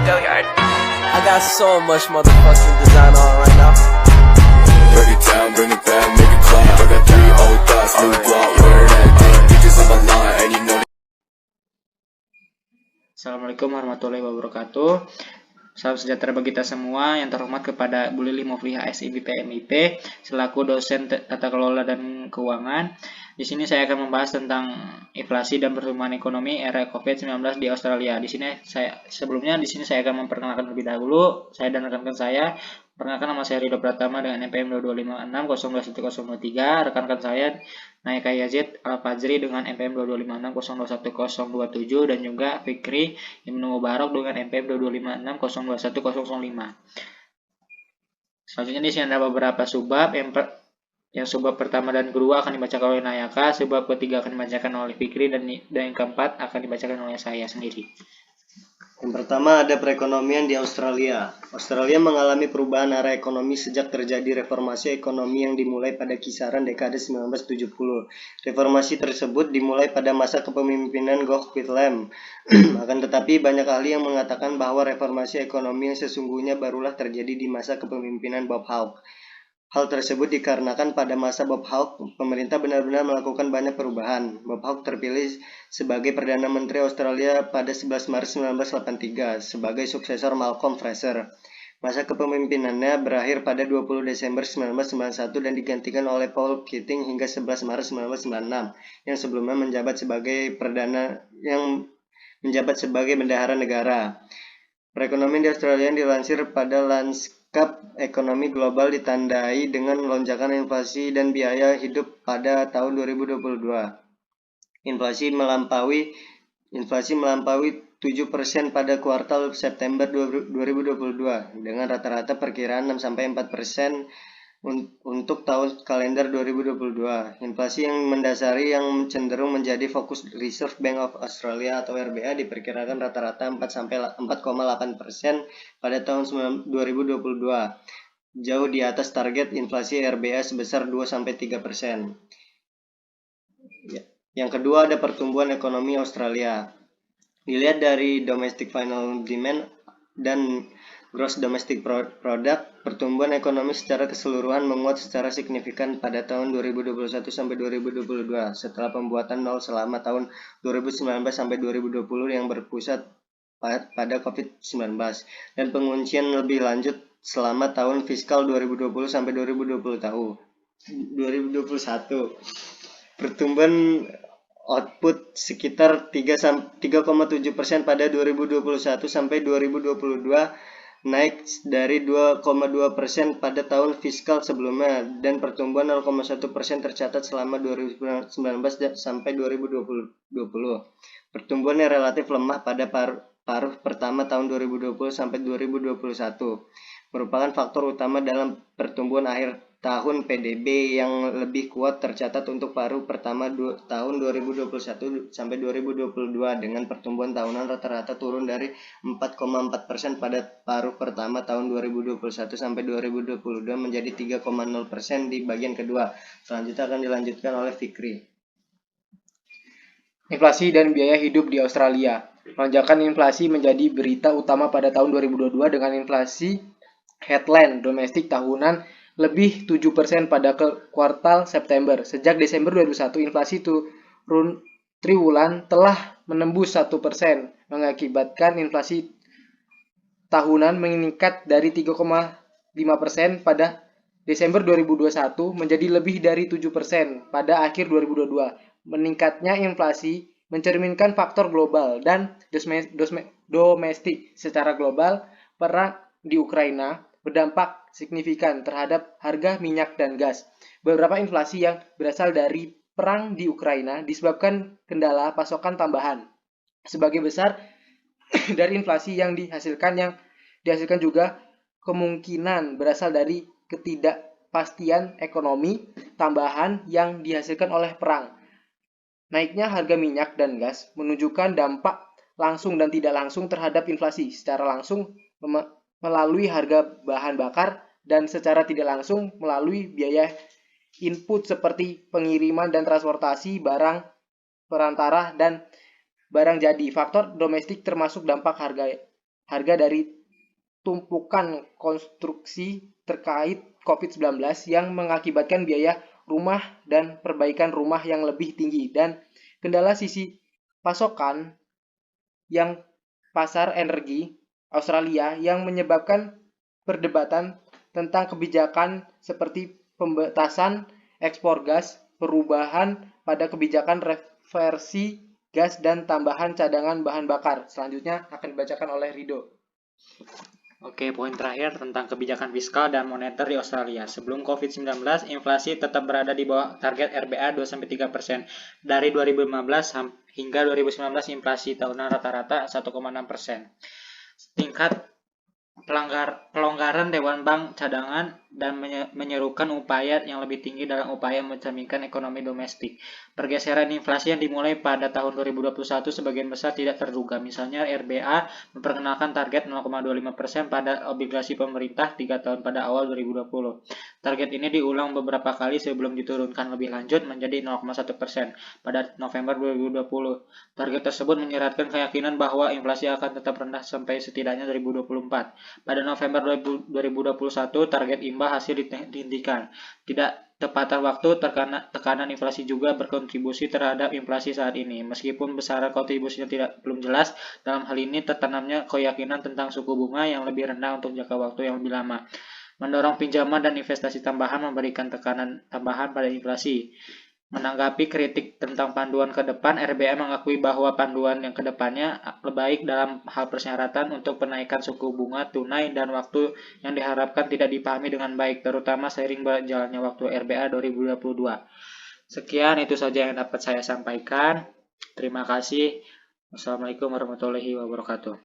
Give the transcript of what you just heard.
I got so much motherfucking design on right now. Break it down, bring it back, make it clap. I got 3 old thoughts, new guap, wear that thing. Bitches on my line, and you know. Assalamualaikum warahmatullahi wabarakatuh. Salam sejahtera bagi kita semua. Yang terhormat kepada Bu Lili Mufliha SIBP MIP selaku dosen tata kelola dan keuangan. Di sini saya akan membahas tentang inflasi dan pertumbuhan ekonomi era COVID-19 di Australia. Di sini saya akan memperkenalkan terlebih dahulu saya dan rekan-rekan saya. Perkenalkan, nama saya Ridho Pratama dengan NPM 2256021023. Rekan-rekan saya Naika Yazid Al-Fajri dengan NPM 2256021027 dan juga Fikri Ibnu Mubarak dengan NPM 2256021005. Selanjutnya di sini ada beberapa subbab. Yang subbab pertama dan kedua akan dibacakan oleh Nayaka, subbab ketiga akan dibacakan oleh Fikri, dan yang keempat akan dibacakan oleh saya sendiri. Yang pertama ada perekonomian di Australia. Australia mengalami perubahan arah ekonomi sejak terjadi reformasi ekonomi yang dimulai pada kisaran dekade 1970. Reformasi tersebut dimulai pada masa kepemimpinan Gough Whitlam. Akan tetapi banyak ahli yang mengatakan bahwa reformasi ekonomi yang sesungguhnya barulah terjadi di masa kepemimpinan Bob Hawke. Hal tersebut dikarenakan pada masa Bob Hawke, pemerintah benar-benar melakukan banyak perubahan. Bob Hawke terpilih sebagai Perdana Menteri Australia pada 11 Maret 1983 sebagai suksesor Malcolm Fraser. Masa kepemimpinannya berakhir pada 20 Desember 1991 dan digantikan oleh Paul Keating hingga 11 Maret 1996, yang sebelumnya menjabat sebagai bendahara negara. Perekonomian di Australia dilansir pada Lanskap Ekonomi Global ditandai dengan lonjakan inflasi dan biaya hidup pada tahun 2022. Inflasi melampaui 7% pada kuartal September 2022 dengan rata-rata perkiraan 6-4% untuk tahun kalender 2022. Inflasi yang mendasari yang cenderung menjadi fokus Reserve Bank of Australia atau RBA diperkirakan rata-rata 4-4,8% pada tahun 2022, jauh di atas target inflasi RBA sebesar 2-3%. Yang kedua ada pertumbuhan ekonomi Australia. Dilihat dari Domestic Final Demand dan Gross Domestic Product, pertumbuhan ekonomi secara keseluruhan menguat secara signifikan pada tahun 2021 sampai 2022 setelah pembuatan nol selama tahun 2019 sampai 2020 yang berpusat pada COVID-19 dan penguncian lebih lanjut selama tahun fiskal 2020 sampai 2021. Pertumbuhan output sekitar 3,7% pada 2021 sampai 2022, naik dari 2,2% pada tahun fiskal sebelumnya, dan pertumbuhan 0,1% tercatat selama 2019 sampai 2020. Pertumbuhan yang relatif lemah pada paruh pertama tahun 2020 sampai 2021 merupakan faktor utama dalam pertumbuhan akhir tahun PDB yang lebih kuat tercatat untuk paruh pertama tahun 2021 sampai 2022 dengan pertumbuhan tahunan rata-rata turun dari 4,4% pada paruh pertama tahun 2021 sampai 2022 menjadi 3,0% di bagian kedua. Selanjutnya akan dilanjutkan oleh Fikri. Inflasi dan biaya hidup di Australia. Lonjakan inflasi menjadi berita utama pada tahun 2022 dengan inflasi headline domestik tahunan lebih 7% pada kuartal September. Sejak Desember 2021, inflasi turun triwulan telah menembus 1%, mengakibatkan inflasi tahunan meningkat dari 3,5% pada Desember 2021 menjadi lebih dari 7% pada akhir 2022. Meningkatnya inflasi mencerminkan faktor global dan domestik. Secara global, perang di Ukraina berdampak signifikan terhadap harga minyak dan gas. Beberapa inflasi yang berasal dari perang di Ukraina disebabkan kendala pasokan tambahan. Sebagai besar dari inflasi yang dihasilkan juga kemungkinan berasal dari ketidakpastian ekonomi tambahan yang dihasilkan oleh perang. Naiknya harga minyak dan gas menunjukkan dampak langsung dan tidak langsung terhadap inflasi. Secara langsung melalui harga bahan bakar dan secara tidak langsung melalui biaya input seperti pengiriman dan transportasi barang, perantara, dan barang jadi. Faktor domestik termasuk dampak harga harga dari tumpukan konstruksi terkait COVID-19 yang mengakibatkan biaya rumah dan perbaikan rumah yang lebih tinggi, dan kendala sisi pasokan yang pasar energi Australia yang menyebabkan perdebatan tentang kebijakan seperti pembatasan ekspor gas, perubahan pada kebijakan reversi gas, dan tambahan cadangan bahan bakar. Selanjutnya akan dibacakan oleh Rido. Oke, poin terakhir tentang kebijakan fiskal dan moneter di Australia. Sebelum COVID-19, inflasi tetap berada di bawah target RBA 2-3%. Dari 2015 hingga 2019, inflasi tahunan rata-rata 1,6%. Tingkat pelonggaran Dewan Bank Cadangan dan menyerukan upaya yang lebih tinggi dalam upaya mencerminkan ekonomi domestik. Pergeseran inflasi yang dimulai pada tahun 2021 sebagian besar tidak terduga. Misalnya RBA memperkenalkan target 0,25% pada obligasi pemerintah 3 tahun pada awal 2020. Target ini diulang beberapa kali sebelum diturunkan lebih lanjut menjadi 0,1% pada November 2020. Target tersebut menyiratkan keyakinan bahwa inflasi akan tetap rendah sampai setidaknya 2024. Pada November 2021, target imbal hasil dihentikan. Tidak tepatan waktu, tekanan inflasi juga berkontribusi terhadap inflasi saat ini. Meskipun besaran kontribusinya belum jelas, dalam hal ini tertanamnya keyakinan tentang suku bunga yang lebih rendah untuk jangka waktu yang lebih lama. Mendorong pinjaman dan investasi tambahan memberikan tekanan tambahan pada inflasi. Menanggapi kritik tentang panduan ke depan, RBA mengakui bahwa panduan yang ke depannya baik dalam hal persyaratan untuk penaikan suku bunga tunai dan waktu yang diharapkan tidak dipahami dengan baik, terutama seiring berjalannya waktu RBA 2022. Sekian, itu saja yang dapat saya sampaikan. Terima kasih. Wassalamualaikum warahmatullahi wabarakatuh.